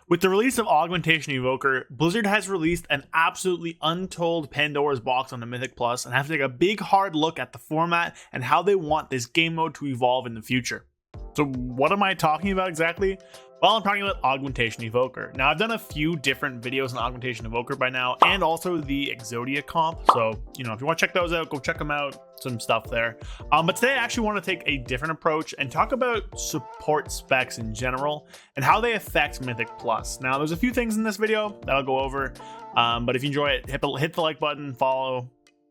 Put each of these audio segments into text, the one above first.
With the release of Augmentation Evoker, Blizzard has released an absolutely untold Pandora's box on the Mythic Plus and have to take a big hard look at the format and how they want this game mode to evolve in the future. So what am I talking about exactly? Well, I'm talking about Augmentation Evoker. Now, I've done a few different videos on Augmentation Evoker by now, and also the Exodia comp. So, if you want to check those out, go check them out. Some stuff there. But today, I actually want to take a different approach and talk about support specs in general and how they affect Mythic Plus. Now, there's a few things in this video that I'll go over, but if you enjoy it, hit the like button, follow,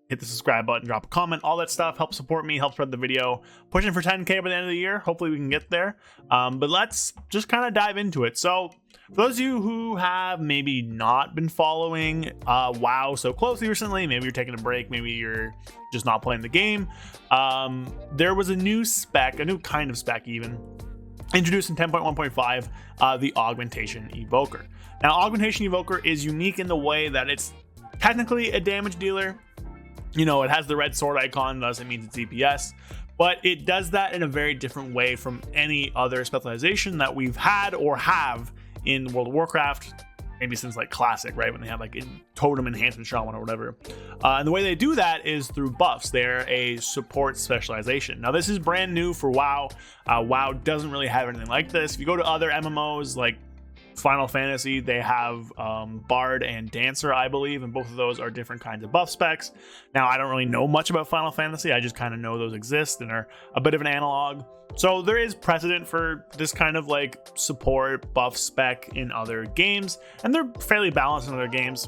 hit the subscribe button, drop a comment, all that stuff. Help support me, help spread the video. Pushing for 10K by the end of the year. Hopefully we can get there. But let's just kind of dive into it. So for those of you who have maybe not been following WoW so closely recently, maybe you're taking a break, maybe you're just not playing the game. There was a new spec, a new kind of spec even, introduced in 10.1.5, the Augmentation Evoker. Now, Augmentation Evoker is unique in the way that it's technically a damage dealer. It has the red sword icon, thus it means it's DPS, but it does that in a very different way from any other specialization that we've had or have in World of Warcraft, maybe since like Classic, right? When they have like a totem enhancement shaman or whatever. And the way they do that is through buffs. They're a support specialization. Now, this is brand new for WoW. WoW doesn't really have anything like this. If you go to other MMOs like Final Fantasy, they have Bard and Dancer, I believe, and both of those are different kinds of buff specs. Now, I don't really know much about Final Fantasy. I just kind of know those exist and are a bit of an analog. So there is precedent for this kind of like support buff spec in other games, and they're fairly balanced in other games.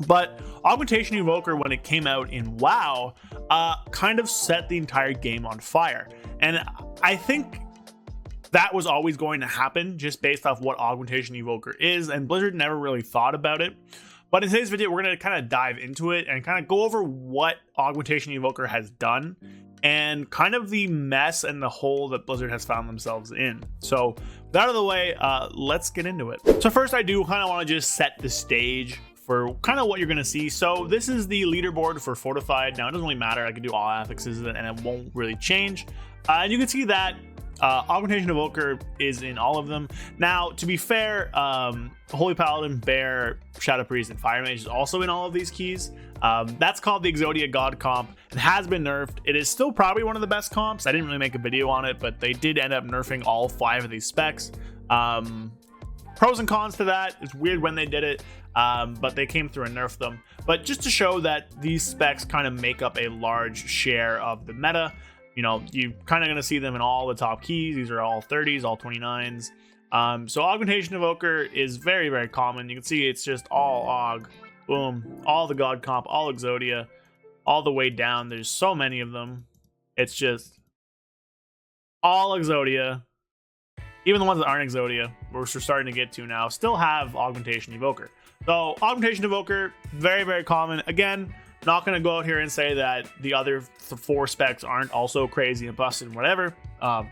But Augmentation Evoker, when it came out in WoW, kind of set the entire game on fire. And I think that was always going to happen just based off what Augmentation Evoker is, and Blizzard never really thought about it. But in today's video, we're going to kind of dive into it and kind of go over what Augmentation Evoker has done and kind of the mess and the hole that Blizzard has found themselves in. So with that out of the way, let's get into it. So first, I do kind of want to just set the stage for kind of what you're going to see. So this is the leaderboard for Fortified. Now, it doesn't really matter. I can do all affixes and it won't really change. And you can see that Augmentation Evoker is in all of them. Now, to be fair, Holy Paladin, Bear, Shadow Priest, and Fire Mage is also in all of these keys. That's called the Exodia God comp. It has been nerfed. It is still probably one of the best comps. I didn't really make a video on it, but they did end up nerfing all 5 of these specs. Pros and cons to that. It's weird when they did it, but they came through and nerfed them. But just to show that these specs kind of make up a large share of the meta. You're kind of going to see them in all the top keys. These are all 30s, all 29s. So Augmentation Evoker is very, very common. You can see it's just all Aug, boom, all the God comp, all Exodia, all the way down. There's so many of them. It's just all Exodia. Even the ones that aren't Exodia, we're starting to get to now, still have Augmentation Evoker. So Augmentation Evoker, very, very common. Again, not going to go out here and say that the other 4 specs aren't also crazy and busted and whatever,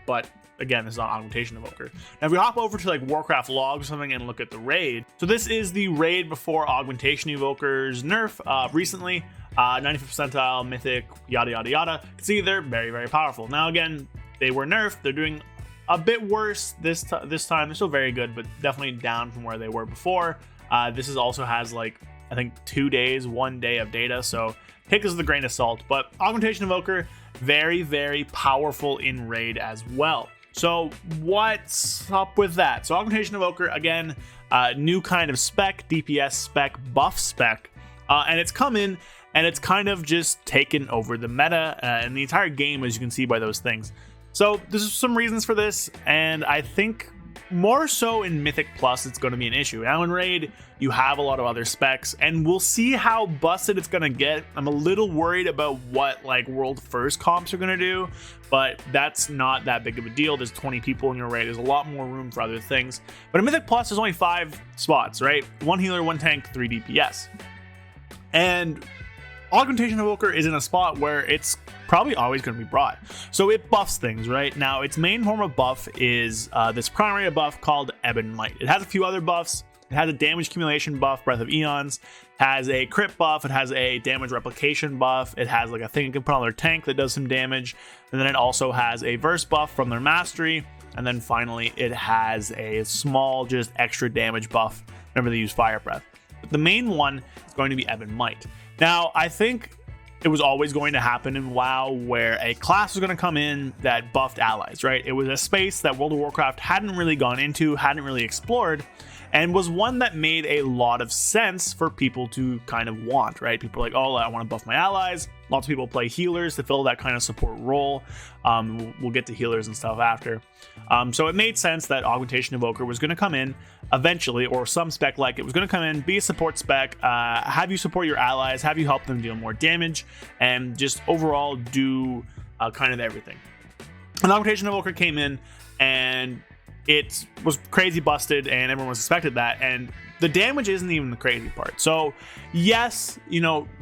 but again, this is not Augmentation Evoker. Now, if we hop over to like Warcraft logs or something and look at the raid, so this is the raid before Augmentation Evoker's nerf recently, 95th percentile, Mythic, yada yada yada. You can see they're very, very powerful. Now, again, they were nerfed. They're doing a bit worse this time. They're still very good, but definitely down from where they were before. This is also has like, I think 2 days, 1 day of data, so take this with a grain of salt. But Augmentation Evoker, very, very powerful in raid as well. So what's up with that? So Augmentation Evoker, again, new kind of spec, DPS spec, buff spec, and it's come in and it's kind of just taken over the meta and the entire game, as you can see by those things. So there's some reasons for this, and I think more so in Mythic Plus, it's going to be an issue. Now in Raid, you have a lot of other specs, and we'll see how busted it's going to get. I'm a little worried about what like World First comps are going to do, but that's not that big of a deal. There's 20 people in your Raid. There's a lot more room for other things. But in Mythic Plus, there's only 5 spots, right? 1 healer, 1 tank, 3 DPS. And Augmentation Evoker is in a spot where it's probably always going to be brought. So it buffs things, right? Now, its main form of buff is this primary buff called Ebon Might. It has a few other buffs. It has a damage accumulation buff, Breath of Eons. It has a crit buff. It has a damage replication buff. It has like a thing you can put on their tank that does some damage. And then it also has a verse buff from their mastery. and then finally it has a small, just extra damage buff whenever they use Fire Breath. But the main one is going to be Evan Might. Now, I think it was always going to happen in WoW where a class was going to come in that buffed allies, right? It was a space that World of Warcraft hadn't really gone into, hadn't really explored, and was one that made a lot of sense for people to kind of want, right? People are like, oh, I want to buff my allies. Lots of people play healers to fill that kind of support role. We'll get to healers and stuff after. So it made sense that Augmentation Evoker was going to come in eventually, or some spec like it was going to come in, be a support spec, have you support your allies, have you help them deal more damage, and just overall do kind of everything. And Augmentation Evoker came in, and it was crazy busted, and everyone was expected that, and the damage isn't even the crazy part. So yes,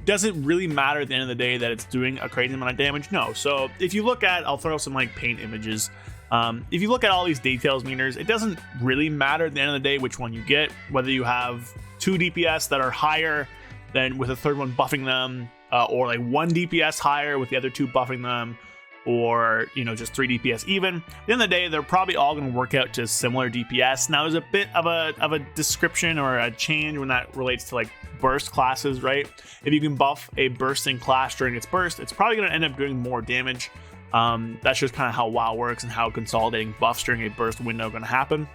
does it really matter at the end of the day that it's doing a crazy amount of damage? No. So if you look at, I'll throw some like paint images. If you look at all these details meters, it doesn't really matter at the end of the day which one you get, whether you have 2 DPS that are higher than with a third one buffing them, or like 1 DPS higher with the other 2 buffing them, or just 3 DPS even. At the end of the day, they're probably all going to work out to similar DPS. Now there's a bit of a description or a change when that relates to like burst classes, right? If you can buff a bursting class during its burst, it's probably going to end up doing more damage. That's just kind of how WoW works and how consolidating buffs during a burst window are going to happen.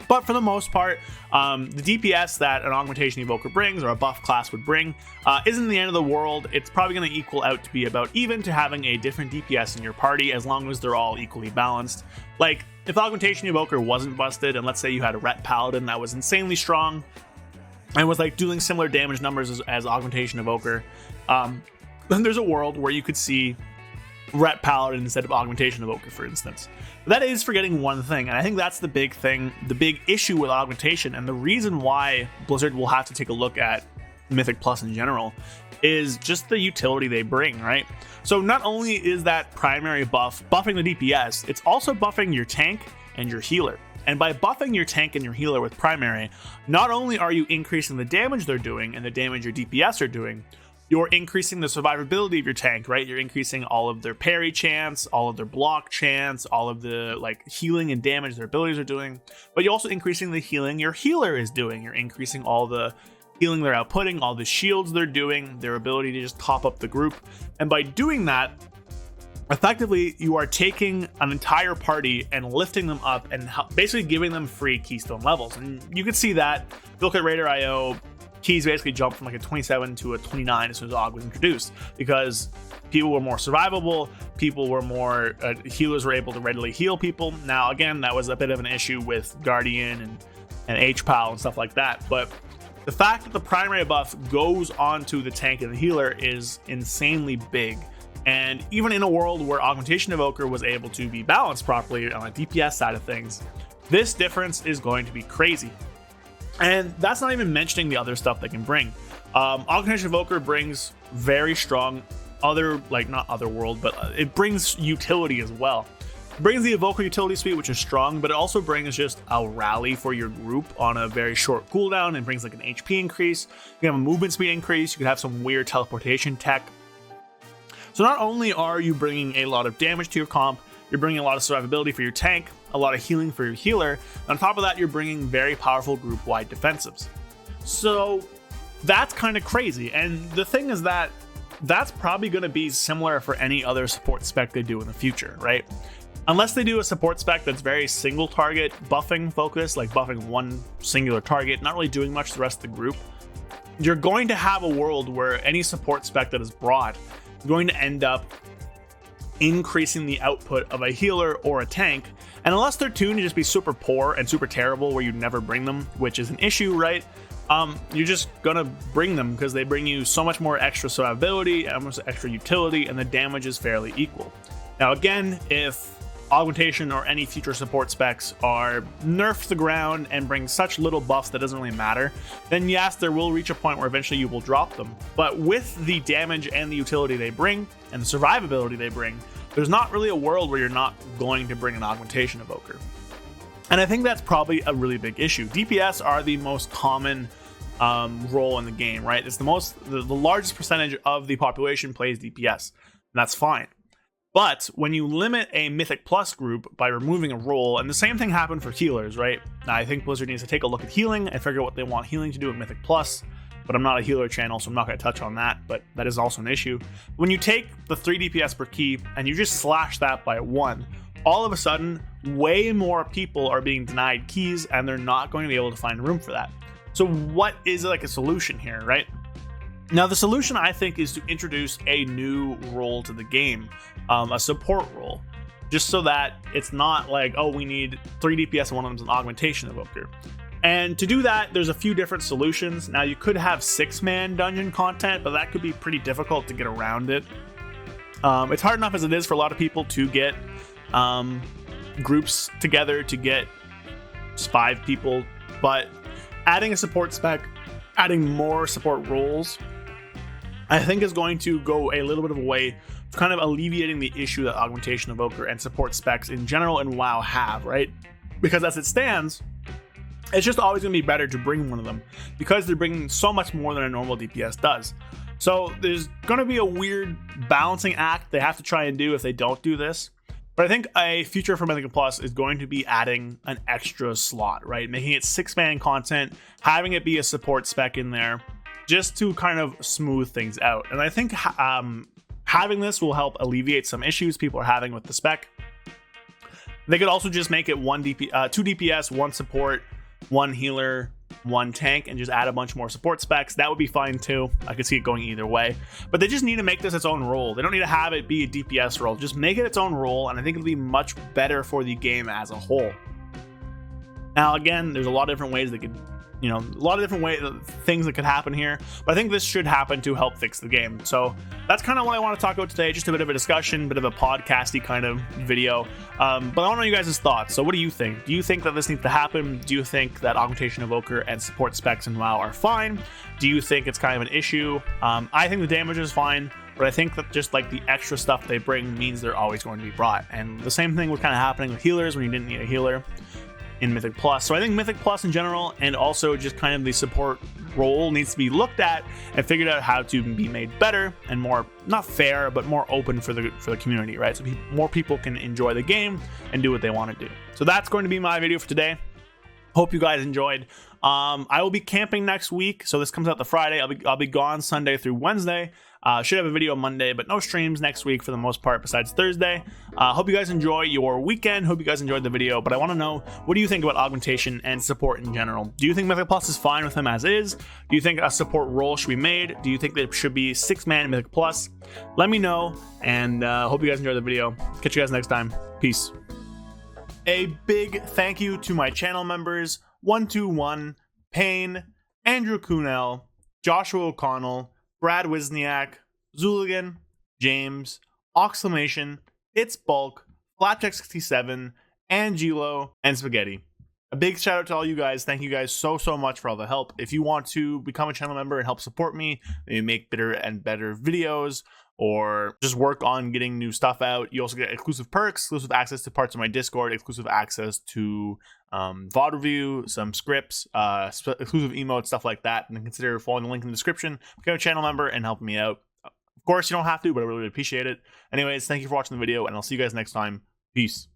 But for the most part, the DPS that an Augmentation Evoker brings, or a buff class would bring, isn't the end of the world. It's probably going to equal out to be about even to having a different DPS in your party, as long as they're all equally balanced. Like, if Augmentation Evoker wasn't busted, and let's say you had a Ret Paladin that was insanely strong, and was like doing similar damage numbers as Augmentation Evoker, then there's a world where you could see Ret Paladin instead of Augmentation Evoker, for instance. But that is forgetting one thing, and I think that's the big thing, the big issue with augmentation, and the reason why Blizzard will have to take a look at Mythic Plus in general is just the utility they bring, right? So not only is that primary buff buffing the DPS, it's also buffing your tank and your healer. And by buffing your tank and your healer with primary, not only are you increasing the damage they're doing and the damage your DPS are doing, you're increasing the survivability of your tank, right? You're increasing all of their parry chance, all of their block chance, all of the like healing and damage their abilities are doing. But you're also increasing the healing your healer is doing. You're increasing all the healing they're outputting, all the shields they're doing, their ability to just top up the group. And by doing that, effectively, you are taking an entire party and lifting them up and basically giving them free keystone levels. And you can see that. Look at Raider.io. Keys basically jumped from like a 27 to a 29 as soon as Aug was introduced, because people were more survivable, people were more healers were able to readily heal people. Now again, that was a bit of an issue with Guardian and HPAL and stuff like that, but the fact that the primary buff goes onto the tank and the healer is insanely big. And even in a world where Augmentation Evoker was able to be balanced properly on a DPS side of things, this difference is going to be crazy. And that's not even mentioning the other stuff they can bring. Augmentation Evoker brings very strong not other world, but it brings utility as well. It brings the Evoker utility suite, which is strong, but it also brings just a rally for your group on a very short cooldown. It brings like an HP increase. You can have a movement speed increase. You can have some weird teleportation tech. So not only are you bringing a lot of damage to your comp, you're bringing a lot of survivability for your tank, a lot of healing for your healer, and on top of that, you're bringing very powerful group-wide defensives. So that's kind of crazy, and the thing is that that's probably going to be similar for any other support spec they do in the future, right? Unless they do a support spec that's very single target buffing focused, like buffing one singular target, not really doing much to the rest of the group, you're going to have a world where any support spec that is broad is going to end up increasing the output of a healer or a tank, and unless they're tuned to just be super poor and super terrible where you never bring them, which is an issue, right? You're just gonna bring them because they bring you so much more extra survivability, almost extra utility, and the damage is fairly equal. Now again, if Augmentation or any future support specs are nerfed to the ground and bring such little buffs that doesn't really matter, then yes, there will reach a point where eventually you will drop them. But with the damage and the utility they bring, and the survivability they bring, there's not really a world where you're not going to bring an Augmentation Evoker. And I think that's probably a really big issue. DPS are the most common role in the game, right? It's the largest percentage of the population plays DPS, and that's fine. But when you limit a Mythic Plus group by removing a role, and the same thing happened for healers, right? Now, I think Blizzard needs to take a look at healing and figure out what they want healing to do with Mythic Plus, but I'm not a healer channel, so I'm not going to touch on that, but that is also an issue. When you take the 3 DPS per key and you just slash that by 1, all of a sudden, way more people are being denied keys, and they're not going to be able to find room for that. So what is like a solution here, right? Now, the solution, I think, is to introduce a new role to the game, a support role, just so that it's not like, oh, we need 3 DPS and one of them's an Augmentation Evoker. And to do that, there's a few different solutions. Now, you could have 6-man dungeon content, but that could be pretty difficult to get around it. It's hard enough as it is for a lot of people to get groups together to get 5 people, but adding a support spec, adding more support roles, I think is going to go a little bit of a way to kind of alleviating the issue that Augmentation Evoker and support specs in general in WoW have, right? Because as it stands, it's just always going to be better to bring one of them because they're bringing so much more than a normal DPS does. So there's going to be a weird balancing act they have to try and do if they don't do this. But I think a future for Mythic Plus is going to be adding an extra slot, right? Making it 6-man content, having it be a support spec in there, just to kind of smooth things out. And I think having this will help alleviate some issues people are having with the spec. They could also just make it 2 DPS, 1 support, 1 healer, 1 tank, and just add a bunch more support specs. That would be fine too. I could see it going either way. But they just need to make this its own role. They don't need to have it be a DPS role. Just make it its own role, and I think it'll be much better for the game as a whole. Now, again, there's a lot of different ways they could, a lot of different things that could happen here, but I think this should happen to help fix the game. So that's kind of what I want to talk about today. Just a bit of a discussion, bit of a podcasty kind of video. But I want to know you guys' thoughts. So what do you think? Do you think that this needs to happen? Do you think that Augmentation Evoker and support specs in WoW are fine? Do you think it's kind of an issue? I think the damage is fine, but I think that just like the extra stuff they bring means they're always going to be brought. And the same thing was kind of happening with healers when you didn't need a healer in Mythic Plus. So I think Mythic Plus in general, and also just kind of the support role, needs to be looked at and figured out how to be made better and more, not fair, but more open for the community, right? So more people can enjoy the game and do what they want to do. So that's going to be my video for today. Hope you guys enjoyed. I will be camping next week, so this comes out the Friday. I'll be gone Sunday through Wednesday. Should have a video Monday, but no streams next week for the most part besides Thursday. Hope you guys enjoy your weekend. Hope you guys enjoyed the video, but I want to know, what do you think about augmentation and support in general? Do you think Mythic Plus is fine with them as is? Do you think a support role should be made? Do you think there should be 6-man Mythic Plus? Let me know, and hope you guys enjoyed the video. Catch you guys next time. Peace. A big thank you to my channel members, 121, Payne, Andrew Kunel, Joshua O'Connell, Brad Wisniak, Zuligan, James, Oxclamation, It's Bulk, Flapjack67, Angelo, and Spaghetti. A big shout out to all you guys. Thank you guys so much for all the help. If you want to become a channel member and help support me, maybe make better and better videos, or just work on getting new stuff out, you also get exclusive perks, exclusive access to parts of my Discord, exclusive access to VOD review, some scripts, exclusive emotes, stuff like that. And then consider following the link in the description, become a channel member, and helping me out. Of course, you don't have to, but I really appreciate it. Anyways, thank you for watching the video, and I'll see you guys next time. Peace.